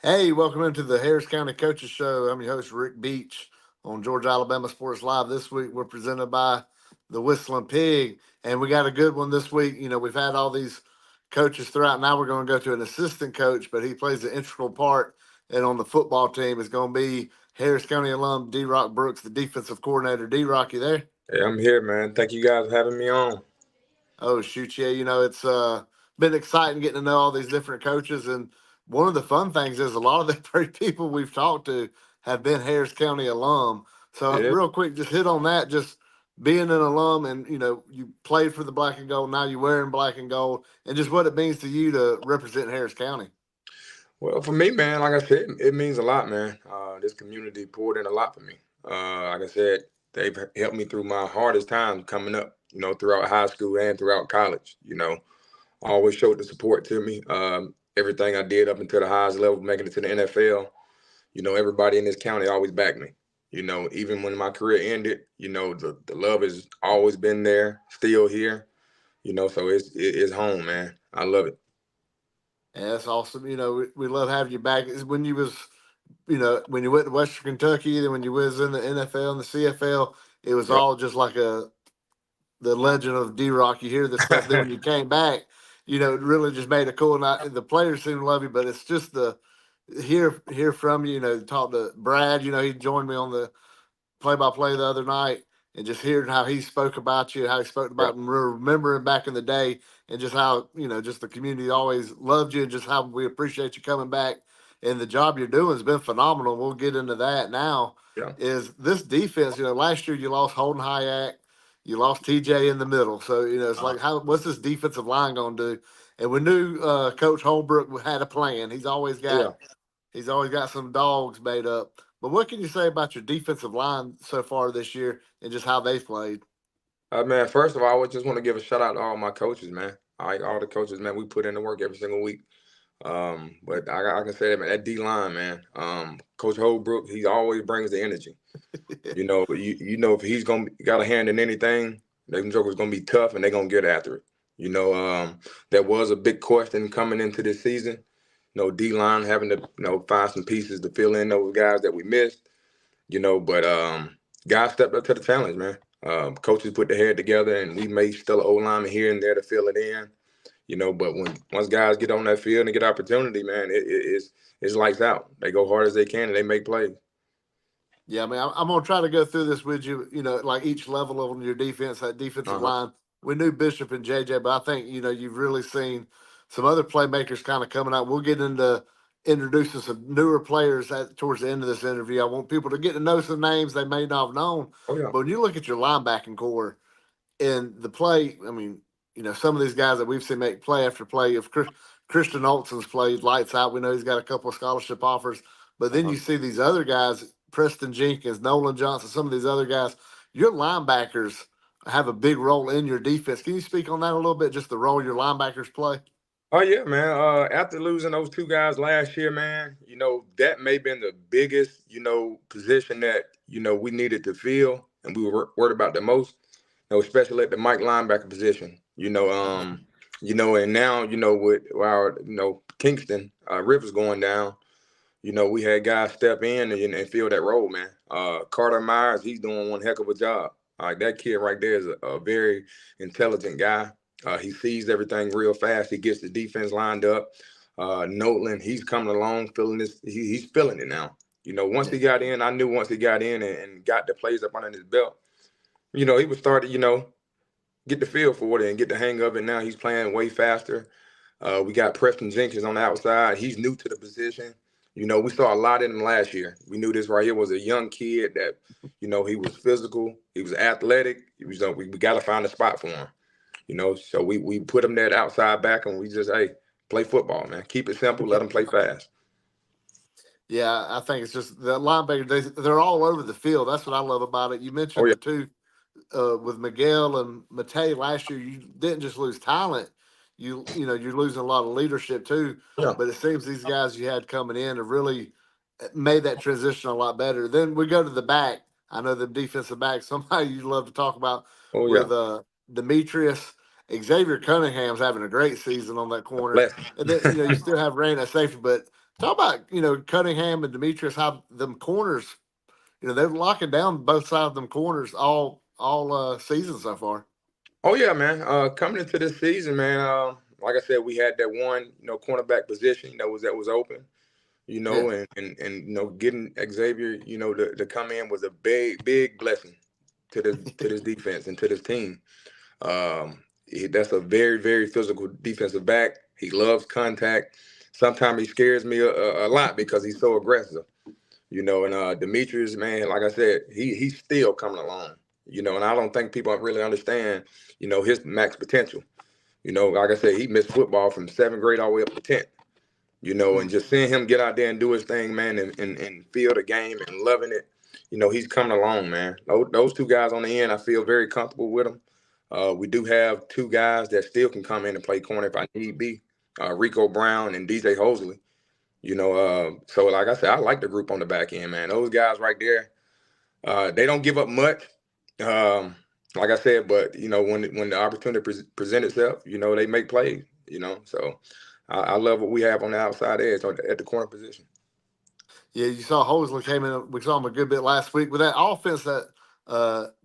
Hey, welcome into the Harris County Coaches Show. I'm your host, Rick Beach, on Georgia Alabama Sports Live. This week, we're presented by the Whistling Pig, and we got a good one this week. You know, we've had all these coaches throughout. Now we're going to go to an assistant coach, but he plays an integral part. And on the football team is going to be Harris County alum D-Roc Brooks, the defensive coordinator. D-Roc, you there? Hey, I'm here, man. Thank you guys for having me on. Oh shoot, yeah. You know, it's been exciting getting to know all these different coaches, and one of the fun things is a lot of the great people we've talked to have been Harris County alum. So Yeah. real quick, just hit on that. Just being an alum, and you know, you played for the black and gold. Now you're wearing black and gold, and just what it means to you to represent Harris County. Well, for me, man, like I said, it means a lot, man. This community poured in a lot for me. Like I said, they've helped me through my hardest times coming up, throughout high school and throughout college. Always showed the support to me. Everything I did up until the highest level, making it to the NFL, everybody in this county always backed me. Even when my career ended, the love has always been there, still here, so it's home, man. I love it. Yeah, that's awesome. You know, we love having you back. When you was, you know, when you went to Western Kentucky, then when you was in the NFL and the CFL, it was Yep. all just like the legend of D-Roc. You hear the stuff. Then when you came back, you know, it really just made it cool. And the players seem to love you, but it's just the hear from you. You know, talk to Brad. You know, he joined me on the play-by-play the other night, and just hearing how he spoke about you, how he spoke Yep. about remembering back in the day, and just how you know, just the community always loved you, and just how we appreciate you coming back. And the job you're doing has been phenomenal. We'll get into that now. Yeah. Is this defense? You know, last year you lost Holden Hayek, you lost TJ in the middle, so you know it's Uh-huh. like how what's this defensive line going to do? And we knew Coach Holbrook had a plan. Oh yeah. He's always got some dogs made up. But what can you say about your defensive line so far this year and just how they've played? Man, first of all, I would just want to give a shout out to all my coaches, man. All the coaches, man. We put in the work every single week. But I can say that, man, that D line, man. Coach Holbrook, he always brings the energy. If he's gonna got a hand in anything, them jokers gonna be tough and they're gonna get after it. There was a big question coming into this season. D line having to find some pieces to fill in those guys that we missed. But guys stepped up to the challenge, man. Coaches put their head together, and we may still an old lineman here and there to fill it in. But once guys get on that field and get opportunity, man, it's lights out. They go hard as they can and they make plays. Yeah, I mean, I'm going to try to go through this with you, you know, like each level of your defense, that defensive Uh-huh. line. We knew Bishop and JJ, but I think, you know, you've really seen some other playmakers kind of coming out. We'll get into introducing some newer players towards the end of this interview. I want people to get to know some names they may not have known. Oh yeah. But when you look at your linebacking core, in the play, I mean, you know, some of these guys that we've seen make play after play. If Christian Olson's played lights out, we know he's got a couple of scholarship offers. But then Uh-huh. you see these other guys, Preston Jenkins, Nolan Johnson, some of these other guys. Your linebackers have a big role in your defense. Can you speak on that a little bit? Just the role your linebackers play. Oh yeah, man. After losing those two guys last year, man, that may have been the biggest, position that, we needed to fill and we were worried about the most, especially at the Mike linebacker position. And now, with our, Kingston Rivers going down, we had guys step in and fill that role, man. Carter Myers, he's doing one heck of a job. That kid right there is a very intelligent guy. He sees everything real fast. He gets the defense lined up. Nolan, he's coming along, feeling this. He's feeling it now. Once he Yeah. got in, I knew once he got in and got the plays up under his belt, he would start to, get the feel for it and get the hang of it. Now he's playing way faster. We got Preston Jenkins on the outside. He's new to the position. We saw a lot in him last year. We knew this right here was a young kid that, he was physical, he was athletic. We got to find a spot for him. So we put him there outside back and we just, hey, play football, man. Keep it simple, let him play fast. Yeah, I think it's just the linebackers, they're all over the field. That's what I love about it. You Oh, mentioned yeah. the two with Miguel and Matei last year. You didn't just lose talent; you know you're losing a lot of leadership too. Yeah. But it seems these guys you had coming in have really made that transition a lot better. Then we go to the back. I know the defensive back. Somebody you love to talk about Oh, yeah. with Demetrius. Xavier Cunningham's having a great season on that corner, Bless. and then you know you still have Rain at safety, but Talk about, Cunningham and Demetrius, how them corners, they're locking down both sides of them corners all season so far. Oh yeah, man. Coming into this season, man. Like I said, we had that one, cornerback position, that was open, Yeah. and getting Xavier, to come in was a big, big blessing to this defense and to this team. That's a very, very physical defensive back. He loves contact. Sometimes he scares me a lot because he's so aggressive. And Demetrius, man, like I said, he's still coming along. And I don't think people really understand, his max potential. Like I said, he missed football from seventh grade all the way up to 10th. And Mm. just seeing him get out there and do his thing, man, and feel the game and loving it, he's coming along, man. Those two guys on the end, I feel very comfortable with them. We do have two guys that still can come in and play corner if I need be, Rico Brown and DJ Hosley. So like I said, I like the group on the back end, man. Those guys right there, they don't give up much. Um, like I said, but when the opportunity present itself, they make plays. So I love what we have on the outside edge at the corner position. Yeah, you saw Hosley came in. We saw him a good bit last week with that offense that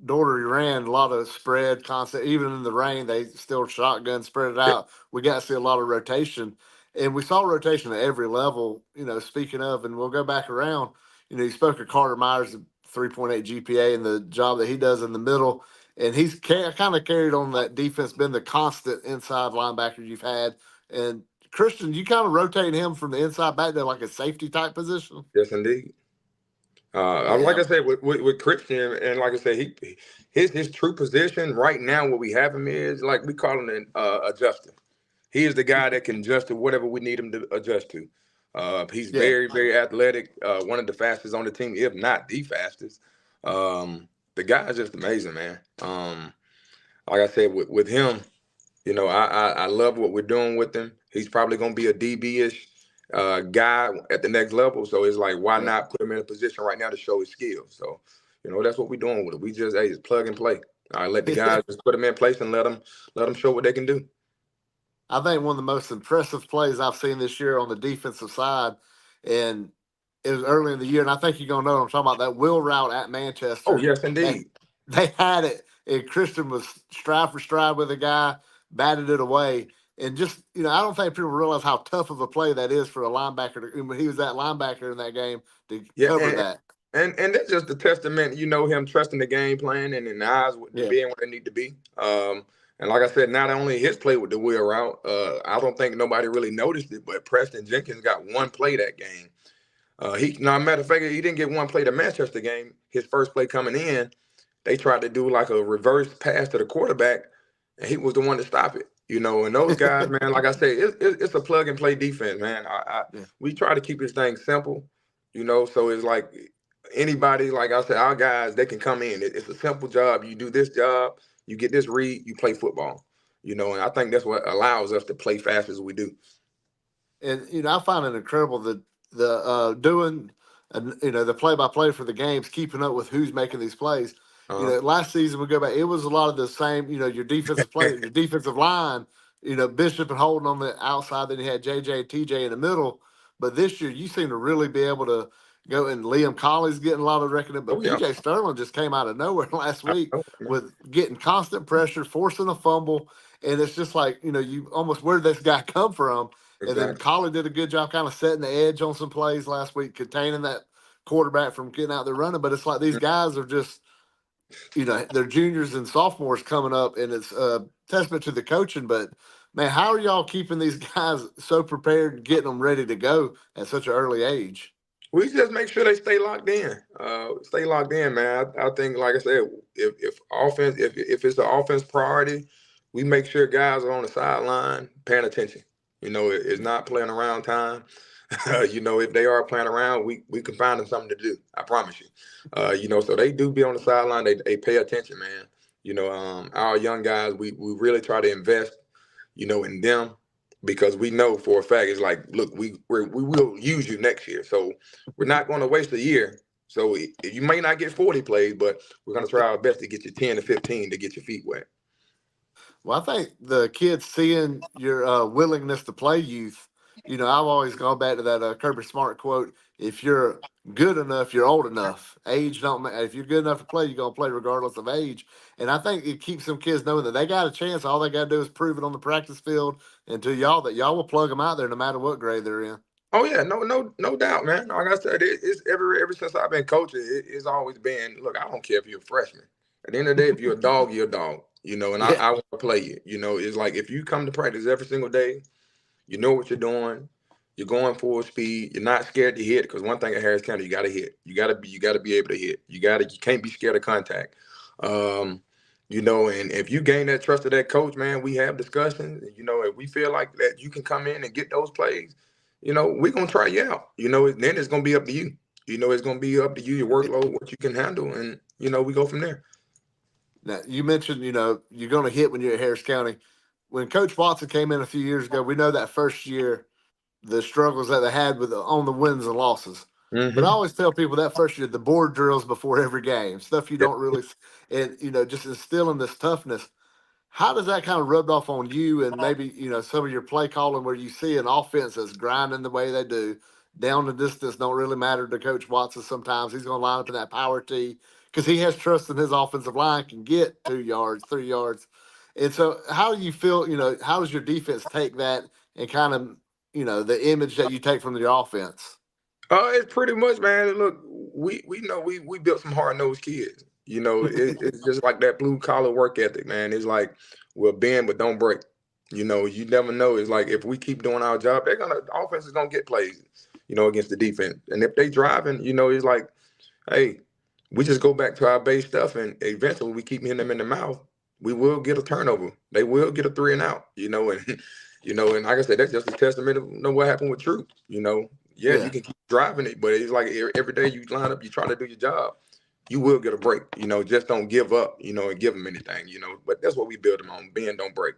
Daugherty ran. A lot of spread concept, even in the rain, they still shotgun spread it Yeah, out. We got to see a lot of rotation, and we saw rotation at every level. Speaking of, and we'll go back around. You spoke of Carter Myers, 3.8 GPA, and the job that he does in the middle, and he's kind of carried on that defense, been the constant inside linebacker you've had, and Christian, you kind of rotate him from the inside back to like a safety type position. yes, indeed. Like Yeah, I said, with Christian, and like I said, his true position right now, what we have him is like we call him an adjuster. He is the guy that can adjust to whatever we need him to adjust to. He's yeah. very, very athletic. One of the fastest on the team, if not the fastest. The guy is just amazing, man. Like I said, with him, I love what we're doing with him. He's probably going to be a DB-ish guy at the next level. So it's like, why Yeah. not put him in a position right now to show his skills? So, that's what we're doing with it. We just plug and play. I let the guys just put them in place and let them show what they can do. I think one of the most impressive plays I've seen this year on the defensive side, and it was early in the year, and I think you're gonna know what I'm talking about. That wheel route at Oh Manchester, yes, they indeed. they had it, and Christian was stride for stride with a guy, batted it away, and just I don't think people realize how tough of a play that is for a linebacker. When he was that linebacker in that game to Yeah, cover and that. and that's just a testament, him trusting the game plan and the eyes with Yeah, being where they need to be. And like I said, not only his play with the wheel route, I don't think nobody really noticed it, but Preston Jenkins got one play that game. Now, matter of fact, he didn't get one play the Manchester game. His first play coming in, they tried to do like a reverse pass to the quarterback, and he was the one to stop it. And those guys, man, like I say, it's a plug and play defense, man. yeah. We try to keep this thing simple, so it's like anybody, like I said, our guys, they can come in. It's a simple job. You do this job, you get this read, you play football. And I think that's what allows us to play fast as we do. And I find it incredible that the doing the play by play for the games, keeping up with who's making these plays. Uh-huh. Last season we go back, it was a lot of the same. Your defensive play, your defensive line. Bishop and Holden on the outside. Then you had JJ and TJ in the middle. But this year you seem to really be able to go, and Liam Colley's getting a lot of reckoning. But Oh yeah, PJ Sterling just came out of nowhere last I week know, man. with getting constant pressure, forcing a fumble, and it's just like you almost, where did this guy come from? And then Exactly. Collie did a good job kind of setting the edge on some plays last week, containing that quarterback from getting out there running. But it's like these guys are just, they're juniors and sophomores coming up, and it's a testament to the coaching. But man, how are y'all keeping these guys so prepared and getting them ready to go at such an early age? We just make sure they stay locked in. Stay locked in, man. I think, like I said, if it's an offense priority, we make sure guys are on the sideline paying attention. It's not playing around time. If they are playing around, we can find them something to do. I promise you. So they do be on the sideline. They pay attention, man. Our young guys, we really try to invest, in them because we know for a fact it's like, look, we will use you next year, so we're not going to waste a year. So you may not get 40 plays, but we're going to try our best to get you 10 to 15 to get your feet wet. Well, I think the kids seeing your willingness to play youth, I've always gone back to that Kirby Smart quote: "If you're good enough, you're old enough. Age don't matter. If you're good enough to play, you're gonna play regardless of age." And I think it keeps some kids knowing that they got a chance. All they got to do is prove it on the practice field, and to y'all that y'all will plug them out there no matter what grade they're in. Oh yeah, no doubt, man. Like I said, it's ever since I've been coaching, it's always been, look, I don't care if you're a freshman. At the end of the day, if you're a dog, you're a dog. And I, Yeah, I want to play you. It's like if you come to practice every single day, you know what you're doing. You're going full speed. You're not scared to hit because one thing at Harris County, you got to hit. You got to be able to hit. You can't be scared of contact. Um, and if you gain that trust of that coach, man, we have discussions. If we feel like that you can come in and get those plays, we're gonna try you out. Then it's gonna be up to you. It's gonna be up to you, your workload, what you can handle, and we go from there. now, you mentioned, you're going to hit when you're at Harris County. When Coach Watson came in a few years ago, we know that first year, the struggles that they had with on the wins and losses. But I Mm-hmm. always tell people that first year, the board drills before every game, stuff you don't really, and, just instilling this toughness. How does that kind of rubbed off on you and maybe, some of your play calling where you see an offense that's grinding the way they do, down the distance don't really matter to Coach Watson sometimes. He's going to line up in that power tee because he has trust in his offensive line can get 2 yards, 3 yards. And so how do you feel, how does your defense take that and kind of, the image that you take from your offense? It's pretty much, man. Look, we know we built some hard nosed kids. It's just like that blue collar work ethic, man. It's like we'll bend but don't break. You never know. It's like if we keep doing our job, offense is gonna get plays, against the defense. And if they driving, it's like, hey, we just go back to our base stuff, and eventually we keep hitting them in the mouth. We will get a turnover. They will get a 3 and out. And and like I said, that's just a testament of what happened with Troop. Yeah, you Yeah. can keep driving it, but it's like every day you line up, you try to do your job, you will get a break. Just don't give up. And give them anything. But that's what we build them on: bend, don't break.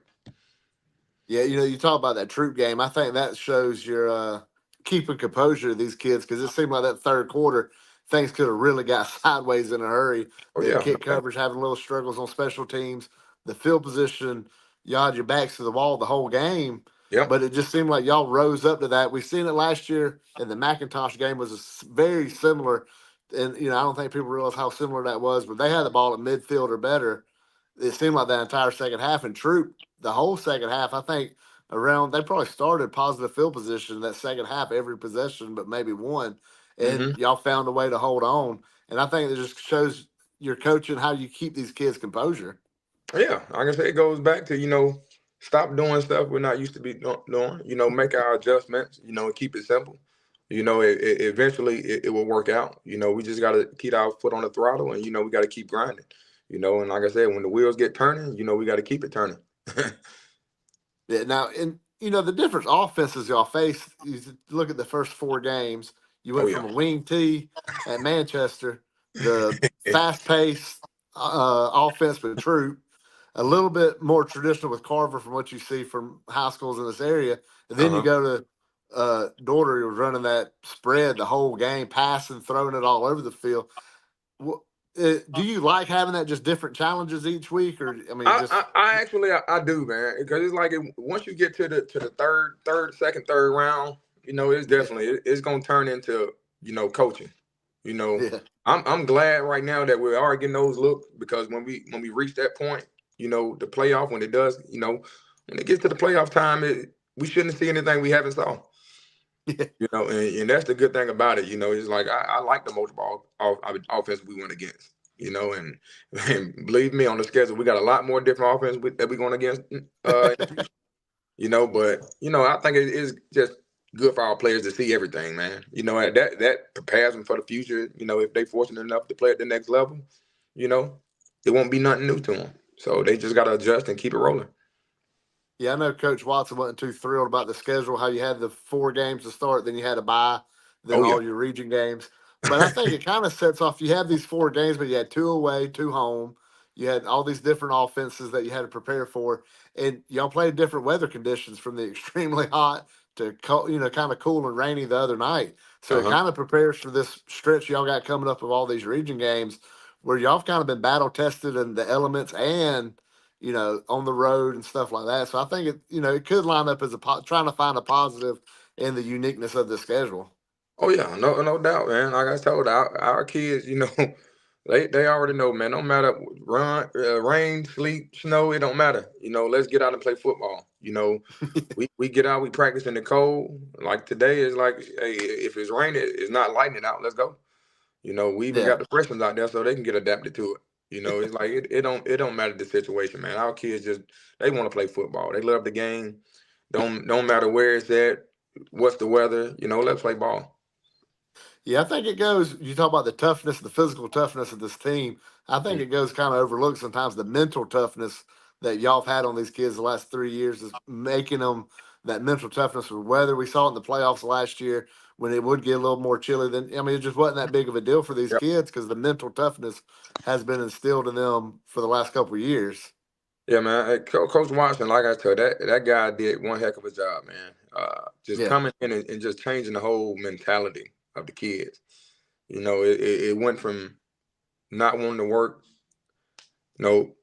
Yeah, you talk about that troop game. I think that shows your keeping composure to these kids because it seemed like that third quarter things could have really got sideways in a hurry. Oh The yeah, no kick doubt. coverage having little struggles on special teams, the field position, y'all had your backs to the wall the whole game. Yep. But it just seemed like y'all rose up to that. We've seen it last year, and the McIntosh game was very similar. And I don't think people realize how similar that was. But they had the ball at midfield or better. It seemed like that entire second half. And Troop, the whole second half, I think around they probably started positive field position in that second half every possession, but maybe one. And Hmm. y'all found a way to hold on. And I think it just shows your coaching how you keep these kids composure. Yeah, like I said, it goes back to stop doing stuff we're not used to be doing. Make our adjustments. And keep it simple. Eventually it will work out. We just got to keep our foot on the throttle, and we got to keep grinding. And like I said, when the wheels get turning, we got to keep it turning. Yeah. Now, and the different offenses y'all face. You look at the first 4 games. You Oh went yeah. from a wing T at Manchester, the fast paced offense with Troop, a little bit more traditional with Carver from what you see from high schools in this area. And then you Uh-huh. go to Daugherty, who was running that spread the whole game, passing, throwing it all over the field. Do you like having that just different challenges each week, or I mean, just I actually I do, man, because it's like once you get to the second, third round, it's yeah, definitely it's gonna turn into coaching. You know, yeah, I'm glad right now that we are getting those looks because when we reach that point, the playoff when it does, when it gets to the playoff time, we shouldn't see anything we haven't saw. yeah, And that's the good thing about it. It's like I like the multiple offense we went against. And believe me, on the schedule, we got a lot more different offense that we're going against. But I think it is just good for our players to see everything, man. And that prepares them for the future. If they fortunate enough to play at the next level, you know, it won't be nothing new to them. So they just got to adjust and keep it rolling. yeah. I know Coach Watson wasn't too thrilled about the schedule, how you had the 4 games to start, then you had a bye, then Oh yeah. all your region games. But I think it kind of sets off. You have these 4 games, but you had 2 away, 2 home. You had all these different offenses that you had to prepare for, and y'all played different weather conditions from the extremely hot to cold, kind of cool and rainy the other night. So it Uh-huh. kind of prepares for this stretch y'all got coming up of all these region games, where y'all have kind of been battle tested in the elements and on the road and stuff like that. So I think it could line up as trying to find a positive and the uniqueness of the schedule. Oh yeah, no doubt, man. Like I told our kids, they already know, man. No matter rain, sleet, snow, it don't matter. Let's get out and play football. We get out, we practice in the cold. Like today is like, hey, if it's raining, it's not lightning out. Let's go. We even Yeah. got the freshmen out there so they can get adapted to it. It's like it don't matter the situation, man. Our kids just they want to play football. They love the game. Don't matter where it's at, what's the weather. Let's play ball. Yeah, I think it goes. You talk about the toughness, the physical toughness of this team. I think Mm. it goes kind of overlooked sometimes. The mental toughness that y'all have had on these kids the last 3 years is making them that mental toughness with weather. We saw it in the playoffs last year when it would get a little more chilly. Than I mean, it just wasn't that big of a deal for these Yep. kids because the mental toughness has been instilled in them for the last couple of years. Yeah, man. Hey, Coach Watson, like I told that guy did one heck of a job, man. Just Yeah, coming in and just changing the whole mentality of the kids. It went from not wanting to work,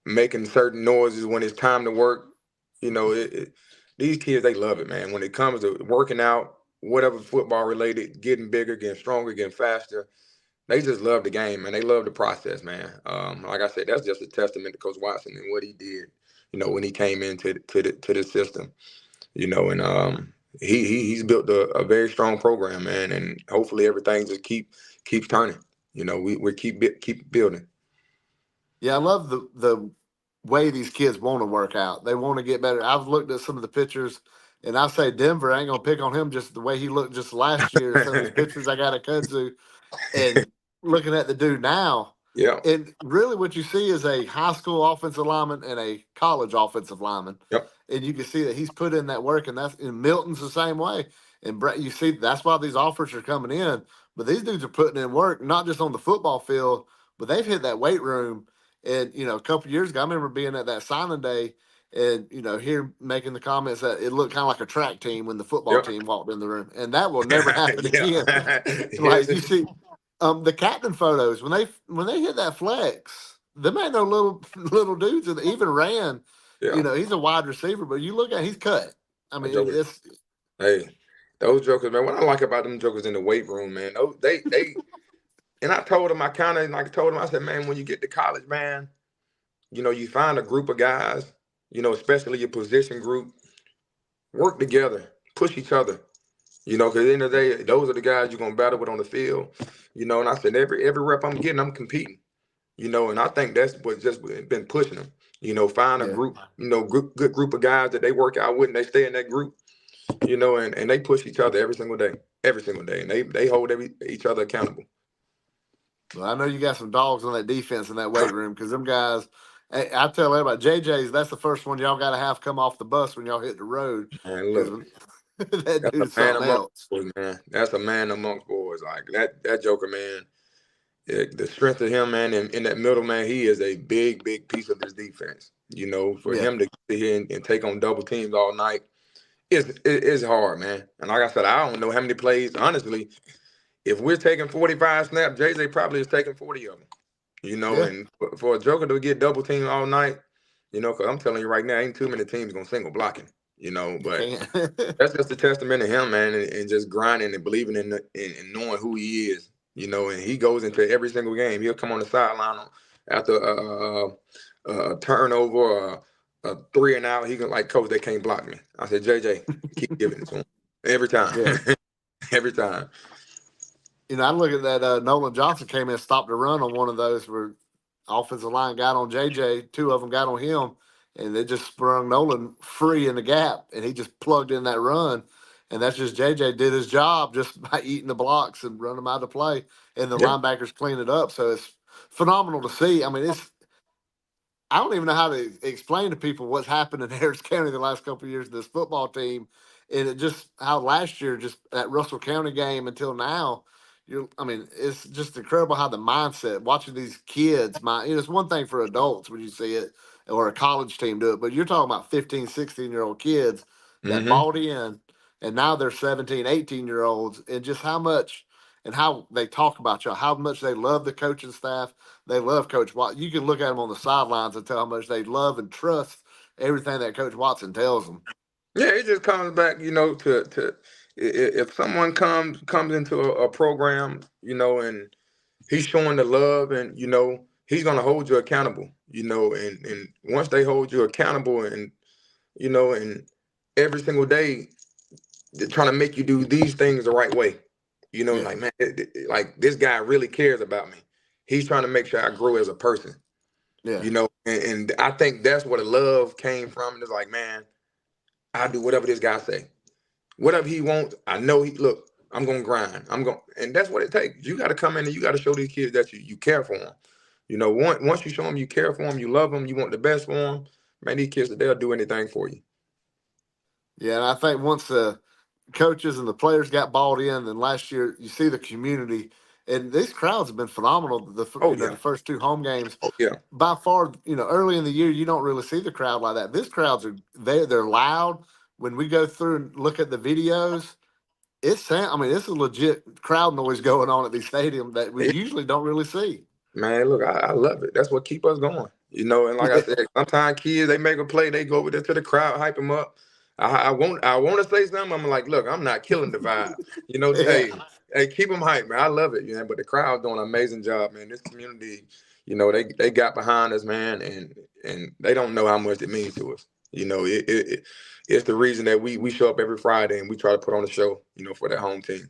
making certain noises when it's time to work. These kids, they love it, man. When it comes to working out, whatever football related, getting bigger, getting stronger, getting faster, they just love the game, man. They love the process, man. Like I said, that's just a testament to Coach Watson and what he did, when he came into the system, and he's built a very strong program, man, and hopefully everything just keeps turning. We keep building. yeah. I love the way these kids want to work out. They want to get better. I've looked at some of the pictures, and I say Denver. I ain't gonna pick on him just the way he looked just last year. Some of the pictures I got at Kudzu, and looking at the dude now, Yeah. and really what you see is a high school offensive lineman and a college offensive lineman, Yep. and you can see that he's put in that work, and that's and Milton's the same way. And Brett, you see that's why these offers are coming in. But these dudes are putting in work, not just on the football field, but they've hit that weight room. And a couple years ago, I remember being at that signing day, and here making the comments that it looked kind of like a track team when the football Yep. team walked in the room, and that will never happen again. Yeah. Yes. Like you see, the captain photos when they hit that flex, them ain't no little dudes that even ran. Yeah. He's a wide receiver, but you look at he's cut. I That mean, joker. it's Hey, those jokers, man. What I like about them jokers in the weight room, man. They. And I told him, I said, man, when you get to college, man, you find a group of guys, especially your position group, work together, push each other, because at the end of the day, those are the guys you're gonna battle with on the field, And I said, every rep I'm getting, I'm competing, and I think that's what's just been pushing them, find a yeah. group, good group of guys that they work out with, and they stay in that group, and they push each other every single day, and they hold each other accountable. Well, I know you got some dogs on that defense in that weight room because them guys. I tell everybody, JJ's that's the first one y'all got to have come off the bus when y'all hit the road And because look. that That's a dude is man something amongst else. boys, man. That's a man amongst boys. Like that Joker, man. The strength of him, man, in that middle, man, he is a big piece of this defense. For Yeah, him to sit here and take on double teams all night is hard, man. And like I said, I don't know how many plays. Honestly, if we're taking 45 snaps, JJ probably is taking 40 of them. yeah, And for a Joker to get double teamed all night, because I'm telling you right now, ain't too many teams gonna single blocking. you But can't. that's just a testament to him, man, and just grinding and believing in knowing who he is, And he goes into every single game. He'll come on the sideline after a turnover or a 3 and out. He can like, coach, they can't block me. I said, JJ, keep giving it to him every time, Yeah. every time. I look at that. Nolan Johnson came in and stopped a run on one of those where offensive line got on JJ. Two of them got on him, and they just sprung Nolan free in the gap, and he just plugged in that run. And that's just JJ did his job just by eating the blocks and running them out of play, and the Yeah. linebackers clean it up. So it's phenomenal to see. I mean, I don't even know how to explain to people what's happened in Harris County the last couple of years of this football team, and it just how last year just that Russell County game until now. I mean, it's just incredible how the mindset watching these kids. It's one thing for adults when you see it or a college team do it, but you're talking about 15, 16-year-old kids that Mm-hmm. bought in, and now they're 17, 18-year-olds, and just how much and how they talk about y'all, how much they love the coaching staff, they love Coach Watson. You can look at them on the sidelines and tell how much they love and trust everything that Coach Watson tells them. Yeah, it just comes back, to If someone comes into a program, and he's showing the love, and he's gonna hold you accountable, and once they hold you accountable, and every single day they're trying to make you do these things the right way. Yeah, Like, man, like this guy really cares about me. He's trying to make sure I grow as a person. yeah, And I think that's where the love came from. It's like, man, I'll do whatever this guy say. Whatever he wants, I know look, I'm gonna grind. And that's what it takes. You gotta come in and you gotta show these kids that you care for them. Once you show them you care for them, you love them, you want the best for them, man, these kids, they'll do anything for you. yeah. And I think once the coaches and the players got bought in, then last year you see the community, and these crowds have been phenomenal. Oh The yeah. first two home games, Oh yeah. by far, early in the year you don't really see the crowd like that. This crowds are they're loud. When we go through and look at the videos, I mean, it's a legit crowd noise going on at these stadiums that we usually don't really see. Man, look, I love it. That's what keep us going. And like I said, sometimes kids they make a play, they go over there to the crowd, hype them up. I want to say something. I'm like, look, I'm not killing the vibe. Yeah, Hey, keep them hype, man. I love it, But the crowd doing an amazing job, man. This community, they got behind us, man, and they don't know how much it means to us. It's the reason that we show up every Friday and we try to put on a show, for that home team.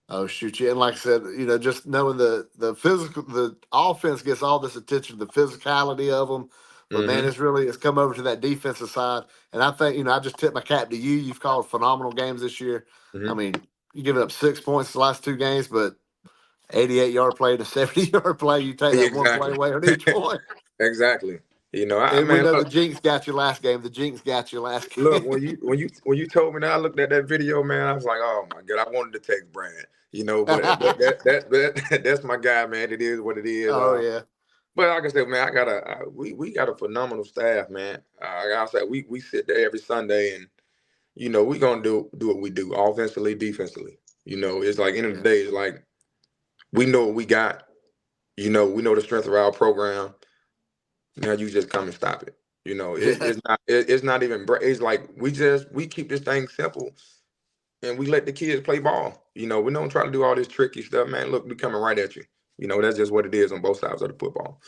oh shoot you! And like I said, just knowing the physical, the offense gets all this attention, the physicality of them. But man, Hmm. it's come over to that defensive side, and I think I just tip my cap to you. You've called phenomenal games this year. I Hmm. mean, you giving up 6 points the last two games, but 88-yard play to 70-yard play, you take that one play Exactly. away on each one. Exactly. And we Man, know the look, jinx got you last game. The jinx got you last look, game. when you told me that, I looked at that video, man. I was like, oh my god, I wanted to text Brad, but that's my guy, man. It is what it is. Oh yeah, But like I said, man, we got a phenomenal staff, man. Like I said, we sit there every Sunday, and we gonna do what we do, offensively, defensively. It's like end of the yeah, day, it's like we know what we got. We know the strength of our program. Now you just come and stop it. yeah. It's not even. It's like we keep this thing simple and we let the kids play ball. We don't try to do all this tricky stuff, man. Look, we coming right at you. That's just what it is on both sides of the football.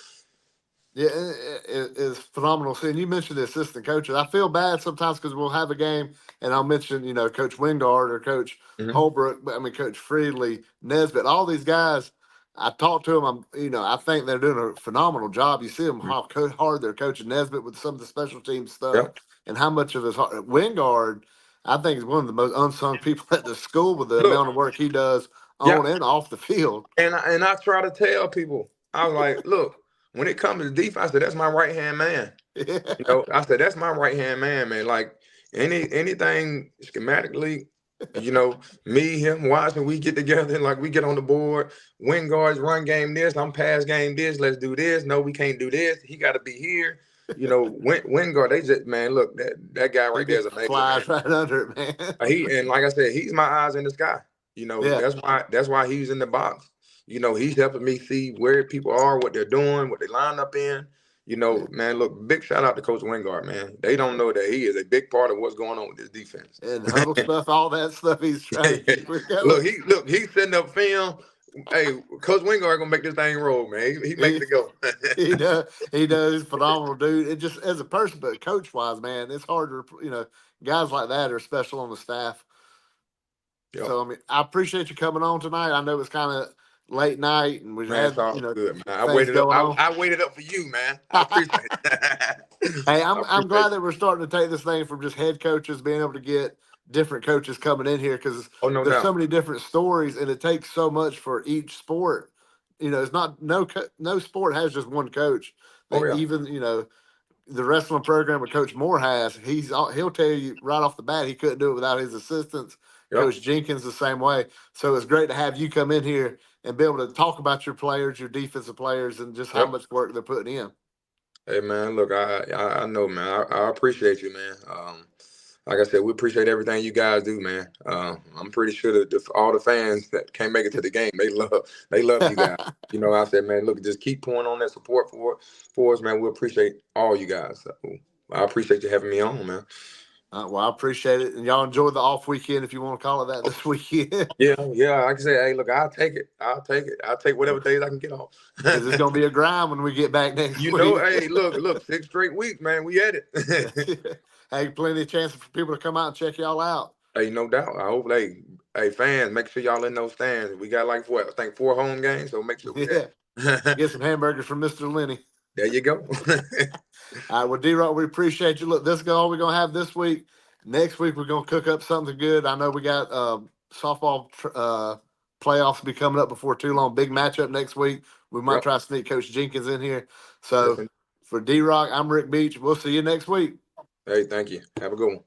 Yeah, it's phenomenal. Seeing you mentioned the assistant coaches, I feel bad sometimes because we'll have a game and I'll mention, Coach Wingard or Coach Hmm. Holbrook, I mean Coach Freedley, Nesbitt, all these guys. I talk to them. I think they're doing a phenomenal job. You see them how hard they're coaching Nesbitt with some of the special team stuff Yep. and how much of his Wingard. I think is one of the most unsung people at the school with the Look, amount of work he does yeah, on and off the field. and I try to tell people, I was like, look, when it comes to defense, I said that's my right hand man. I said that's my right hand man, man. Like anything schematically, me, him, watching, we get together, like we get on the board, wing guards, run game this, I'm pass game this, let's do this. No, we can't do this. He got to be here. Wing guard, they just man, look, that guy He right there is just amazing, man. flies right under it, man. He and like I said, he's my eyes in the sky. Yeah. That's why he's in the box. He's helping me see where people are, what they're doing, what they line up in. Yeah. Man, look, big shout out to Coach Wingard, man. They don't know that he is a big part of what's going on with this defense. And huddle stuff, all that stuff. He's trying to keep it going. He's setting up film. Hey, Coach Wingard gonna make this thing roll, man. He making He, it go. he does. He does. He's a phenomenal dude. It just as a person, but coach wise, man, it's hard to guys like that are special on the staff. Yep. So I mean, I appreciate you coming on tonight. I know it's kind of late night, and we Man, it's had all good, man. I things waited up. going on. I waited up for you, man. I appreciate it. Hey, I I'm appreciate glad it. that we're starting to take this thing from just head coaches being able to get different coaches coming in here because Oh, no there's so doubt. many different stories and it takes so much for each sport. It's not no sport has just one coach. Oh They yeah. even the wrestling program that Coach Moore has. He'll tell you right off the bat he couldn't do it without his assistants. Yep. Coach Jenkins the same way. So it's great to have you come in here and be able to talk about your players, your defensive players, and just how Yep. much work they're putting in. Hey man, look, I know, man. I appreciate you, man. Like I said, we appreciate everything you guys do, man. I'm pretty sure that all the fans that can't make it to the game, they love you guys. I said, man, look, just keep pouring on that support for us, man. We appreciate all you guys. So, I appreciate you having me on, man. Well, I appreciate it, and y'all enjoy the off weekend if you want to call it that this weekend, Yeah, yeah. Like I said, hey, look, I'll take it. I'll take it. I'll take whatever days I can get off. because it's gonna be a grind when we get back next You know, week. hey, look, 6 straight weeks, man. We at it. Hey, plenty of chances for people to come out and check y'all out. Hey, no doubt. I hope, hey, fans, make sure y'all in those stands. We got like what I think 4 home games, so make sure we Yeah, there. get some hamburgers from Mr. Lenny. There you go. All right, well, D-Roc, we appreciate you. Look, this is all we're gonna have this week. Next week we're gonna cook up something good. I know we got softball playoffs be coming up before too long. Big matchup next week. We might Yep. try to sneak Coach Jenkins in here. So Listen, for D-Roc, I'm Rick Beach. We'll see you next week. hey, thank you. Have a good one.